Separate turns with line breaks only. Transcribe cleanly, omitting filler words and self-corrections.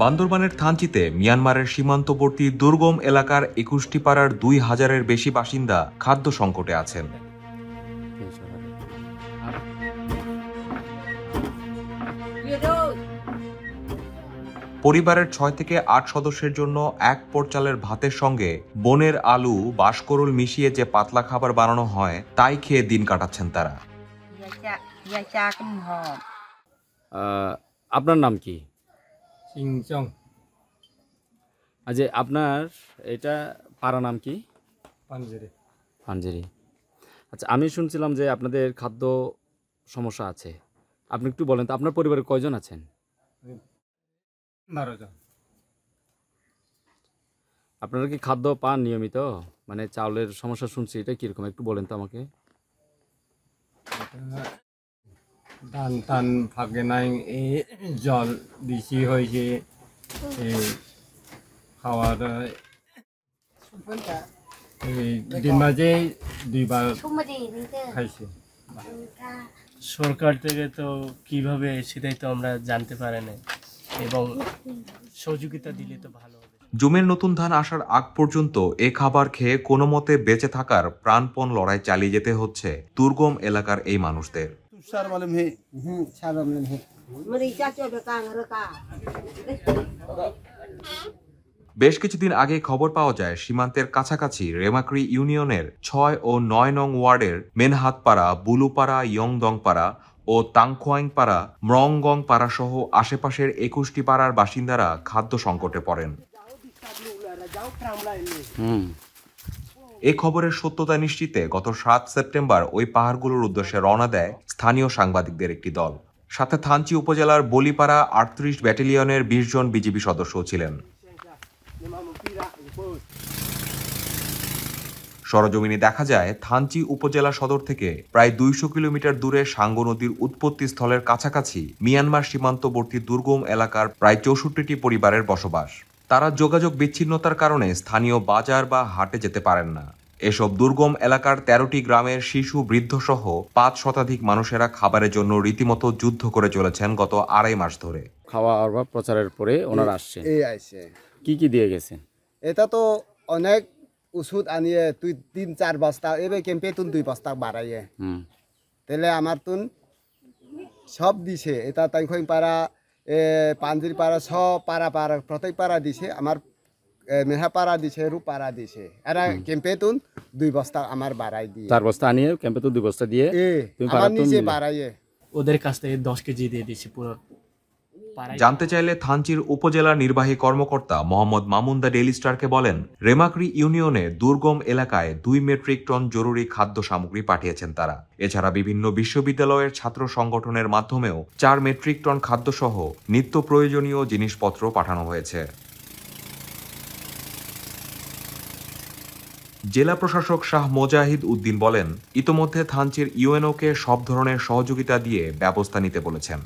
বান্দরবানের থানচিতে মিয়ানমারের সীমান্তবর্তী দুর্গম এলাকার ২১টি পাড়ার ২,০০০-এর বেশি বাসিন্দা খাদ্য সংকটে আছেন। পরিবারের ৬ থেকে ৮ সদস্যের জন্য এক পট চালের ভাতের সঙ্গে বনের আলু, বাঁশকরুল মিশিয়ে যে পাতলা খাবার বানানো হয় তাই খেয়ে দিন কাটাচ্ছেন তারা।
আপনার নাম কি?
সিংচং।
আচ্ছা, আপনার এটা পাড়া নাম কি?
পাঞ্জেরি।
পাঞ্জেরি। আচ্ছা, আমি শুনছিলাম যে আপনাদের খাদ্য সমস্যা আছে। আপনি একটু বলেন তো আপনার পরিবারে কয়জন আছেন?
12 জন।
আপনারা কি খাদ্য পান নিয়মিত? মানে চাউলের সমস্যা শুনছি, এটা কীরকম একটু বলেন তো আমাকে।
ধান টান ফাঁকে নাই, এই জল বেশি হয়েছে, এই খাওয়ার দিন মাঝে 2 বার খাইছে।
সরকার থেকে তো কিভাবে সেটাই তো আমরা জানতে পারি না, এবং সহযোগিতা দিলে তো ভালো হবে।
জমির নতুন ধান আসার আগ পর্যন্ত এ খাবার খেয়ে কোনো মতে বেঁচে থাকার প্রাণপণ লড়াই চালিয়ে যেতে হচ্ছে দুর্গম এলাকার এই মানুষদের। বেশ কিছুদিন আগে খবর পাওয়া যায় সীমান্তের কাছাকাছি রেমাক্রি ইউনিয়নের ৬ ও ৯ নং ওয়ার্ডের মেনহাতপাড়া, বুলুপাড়া, ইয়ংদংপাড়া ও তাংখোয়াইংপাড়া, মরংগংপাড়া সহ আশেপাশের ২১টি পাড়ার বাসিন্দারা খাদ্য সংকটে পড়েন। এ খবরের সত্যতা নিশ্চিতে গত ৭ সেপ্টেম্বর ওই পাহাড়গুলোর উদ্দেশ্যে রওনা দেয় স্থানীয় সাংবাদিকদের একটি দল। সাথে থানচি উপজেলার বলিপাড়া ৩৮ ব্যাটালিয়নের ২০ জন বিজিবি সদস্যও ছিলেন। সরজমিনে দেখা যায় থানচি উপজেলা সদর থেকে প্রায় ২০০ কিলোমিটার দূরে সাঙ্গো নদীর উৎপত্তি স্থলের কাছাকাছি মিয়ানমার সীমান্তবর্তী দুর্গম এলাকার প্রায় ৬৪টি পরিবারের বসবাস। তারা যোগাযোগ বিচ্ছিন্নতার কারণে স্থানীয় বাজার বা হাটে যেতে পারেন না। এসব দুর্গম এলাকার ১৩টি গ্রামের শিশু, বৃদ্ধ সহ ৫ শতাধিক মানুষেরা খাবারের জন্য রীতিমতো যুদ্ধ করে চলেছেন গত ২.৫ মাস ধরে।
খাওয়া বা প্রচারের পরে ওনারা আসছে, কি কি দিয়ে গেছে?
এটা তো অনেক ওষুধ আনিয়ে ৩-৪ বস্তা, এবার ক্যাম্পে তুন 2 বস্তা বাড়াইয়ে, তাহলে আমার তুন সব দিছে। এটা তাইখই পাড়া, পাঞ্জির পাড়া, সব পাড়া প্রত্যেক পাড়া দিছে। আমার মেহাপাড়া দিছে, রূপাড়া দিছে। এরা ক্যাম্পে তুন 2 বস্তা আমার বাড়াই দিয়ে,
4 বস্তা আনিয়ে ক্যাম্পে তো 2 বস্তা দিয়ে
আমার নিজে বাড়াইয়ে
ওদের কাছ থেকে 10 কেজি দিয়ে দিয়েছি পুরো।
জানতে চাইলে থানচির উপজেলা নির্বাহী কর্মকর্তা মোহাম্মদ মামুন দ্য ডেইলি স্টারকে বলেন, রেমাক্রি ইউনিয়নে দুর্গম এলাকায় 2 মেট্রিক টন জরুরি খাদ্য সামগ্রী পাঠিয়েছেন তারা। এছাড়া বিভিন্ন বিশ্ববিদ্যালয়ের ছাত্র সংগঠনের মাধ্যমেও 4 মেট্রিক টন খাদ্যসহ নিত্য প্রয়োজনীয় জিনিসপত্র পাঠানো হয়েছে। জেলা প্রশাসক শাহ মোজাহিদ উদ্দিন বলেন, ইতোমধ্যে থানচির ইউএনওকে সব ধরনের সহযোগিতা দিয়ে ব্যবস্থা নিতে বলেছেন।